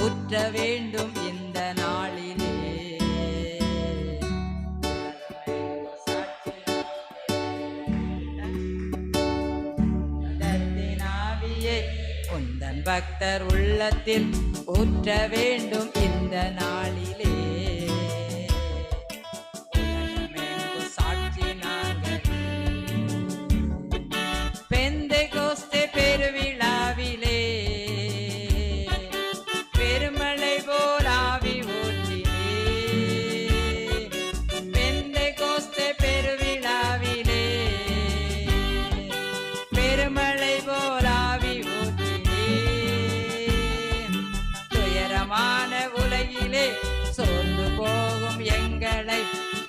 ஊற்ற வேண்டும் இந்த நாளிலே. உந்தன் பக்தர் உள்ளத்தில் ஊற்ற வேண்டும் இந்த நாளிலே. உலகமெங்கும் சாட்சி நாங்கள் பெந்தெகோஸ்தே பெருவிழாவிலே பெருமழை போல் ஆவி ஊற்றினே. பெந்தெகோஸ்தே பெருவிழாவிலே பெருமழை போல் ஆவி ஊற்றினே. துயரமான உலகிலே சோர்ந்து போகும் எங்களை,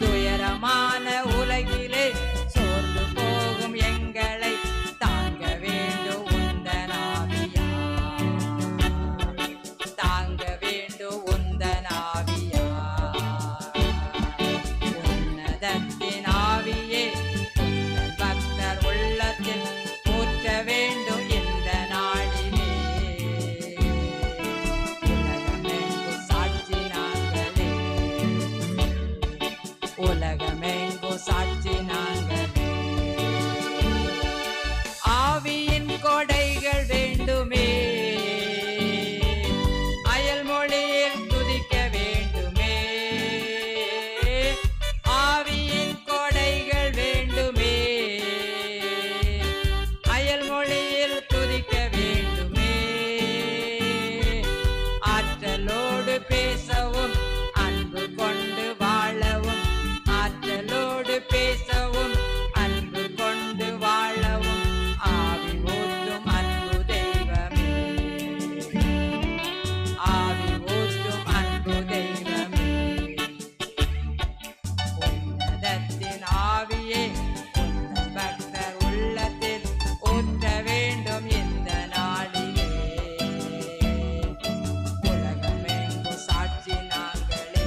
துயரமான உலகிலே சோர்ந்து போகும் எங்களை தாங்க வேண்டும் உந்தன் ஆவியார், தாங்க வேண்டும் உந்தன் ஆவியார். உன்னதத்தின் ஆவியே உந்தன் பக்தர் உள்ளத்தில் ஊற்ற வேண்டும் இந்த நாளிலே. உலகமெங்கும் சாட்சி நாங்களே, உலகமெங்கும் சாட்சி நாங்களே. ஆவியின் கொடைகள் வேண்டுமே, அயல் மொழியில் துதிக்க வேண்டுமே. ஆவியின் கொடைகள் வேண்டுமே, அயல் மொழியில் துதிக்க வேண்டுமே. ஆற்றலோடு பேசவும் அன்பு கொண்டு வாழவும், ஆற்றலோடு பேசவும் அன்பு கொண்டு வாழவும் ஆவி ஊற்றும் அன்பு தெய்வமே, ஆவி ஊற்றும் அன்பு தெய்வமே. உன்னதத்தின் ஆவியே உந்தன் பக்தர் உள்ளத்தில் ஊற்ற வேண்டும் இந்த நாளிலே. உலகமெங்கும் சாட்சி நாங்களே,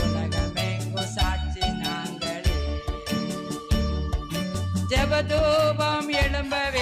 உலகமெங்கும் சாட்சி நாங்களே. ஜெபதூபம் எழும்பவே